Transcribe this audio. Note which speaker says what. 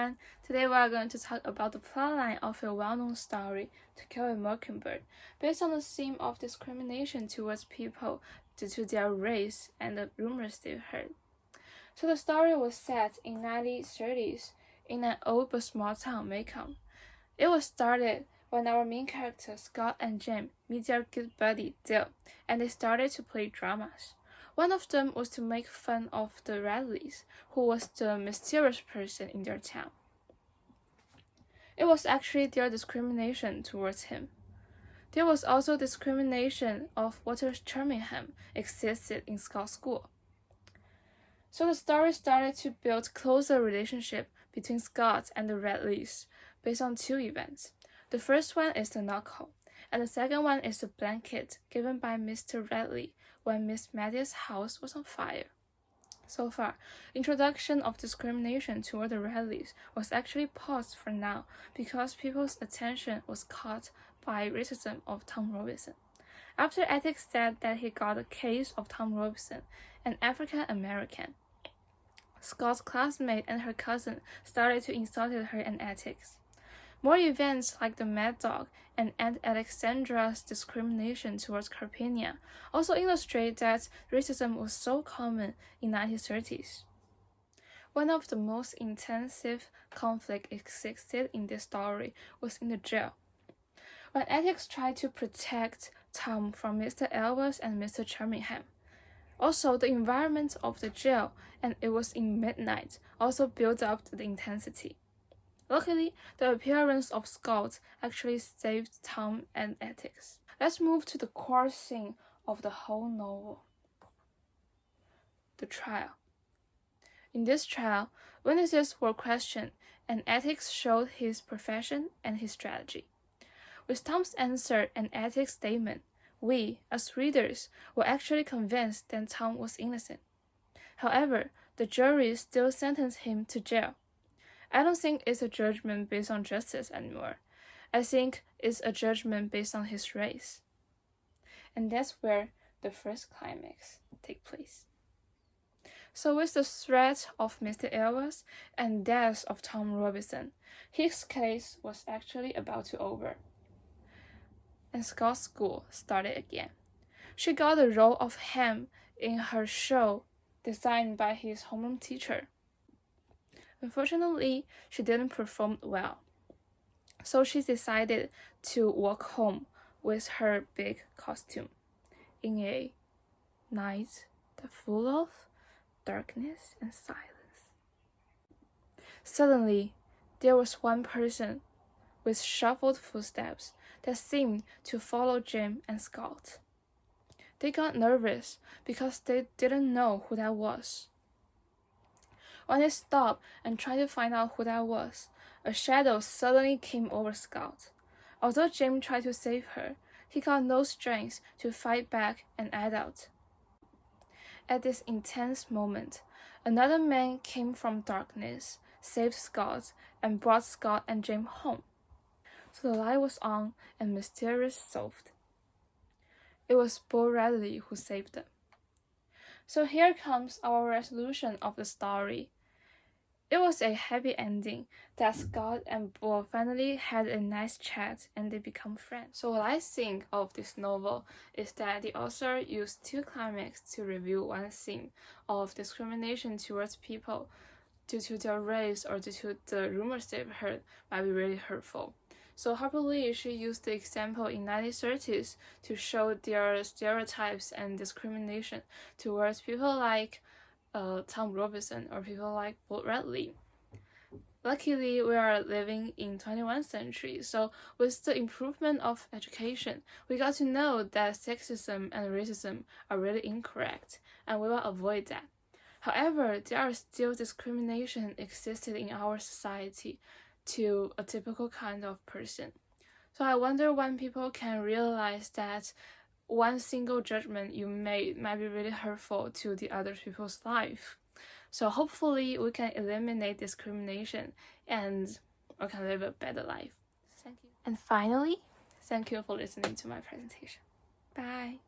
Speaker 1: everyone! Today we are going to talk about the plotline of a well-known story, To Kill a Mockingbird, based on the theme of discrimination towards people due to their race and the rumors they've heard. So the story was set in 1930s in an old but small town, Macomb. It was started when our main characters Scott and Jim meet their good buddy Dale, and they started to play dramas. One of them was to make fun of the Radleys, who was the mysterious person in their town. It was actually their discrimination towards him. There was also discrimination of what Birmingham existed in Scott's school. So the story started to build closer relationship between Scott and the Radleys based on two events. The first one is the knuckle, and the second one is the blanket given by Mr. Radley when Miss Maddie's house was on fire. So far, introduction of discrimination toward the Radleys was actually paused for now because people's attention was caught by racism of Tom Robinson. After Ethics said that he got a case of Tom Robinson, an African American, Scott's classmate and her cousin started to insult her and Ethics. More events like the Mad Dog and Aunt Alexandra's discrimination towards Carpenia also illustrate that racism was so common in the 1930s. One of the most intensive conflicts existed in this story was in the jail. When Ethics tried to protect Tom from Mr. Elvers and Mr. Birmingham. Also, the environment of the jail, and it was in midnight, also built up the intensity. Luckily, the appearance of Scott actually saved Tom and Ethics. Let's move to the core scene of the whole novel. The trial. In this trial, witnesses were questioned and Ethics showed his profession and his strategy. With Tom's answer and Ethics' statement, we, as readers, were actually convinced that Tom was innocent. However, the jury still sentenced him to jail. I don't think it's a judgment based on justice anymore. I think it's a judgment based on his race. And that's where the first climax takes place. So with the threat of Mr. Elvers and death of Tom Robinson, his case was actually about to over. And Scott's school started again. She got the role of Ham in her show designed by his homeroom teacher. Unfortunately, she didn't perform well, so she decided to walk home with her big costume in a night that's full of darkness and silence. Suddenly, there was one person with shuffled footsteps that seemed to follow Jim and Scott. They got nervous because they didn't know who that was. When they stopped and tried to find out who that was, a shadow suddenly came over Scott. Although Jim tried to save her, he got no strength to fight back and add out. At this intense moment, another man came from darkness, saved Scott, and brought Scott and Jim home. So the light was on and mysterious solved. It was Bo Radley who saved them. So here comes our resolution of the story. It was a happy ending that Scott and Bo finally had a nice chat and they become friends. So what I think of this novel is that the author used two climaxes to review one theme of discrimination towards people due to their race or due to the rumors they've heard might be really hurtful. So Harper Lee, she used the example in 1930s to show their stereotypes and discrimination towards people like Tom Robinson or people like Bo Radley. Luckily, we are living in 21st century, so with the improvement of education, we got to know that sexism and racism are really incorrect, and we will avoid that. However, there are still discrimination existed in our society to a typical kind of person. So I wonder when people can realize that one single judgment you made might be really hurtful to the other people's life. So hopefully we can eliminate discrimination and we can live a better life. Thank you. And finally, thank you for listening to my presentation. Bye.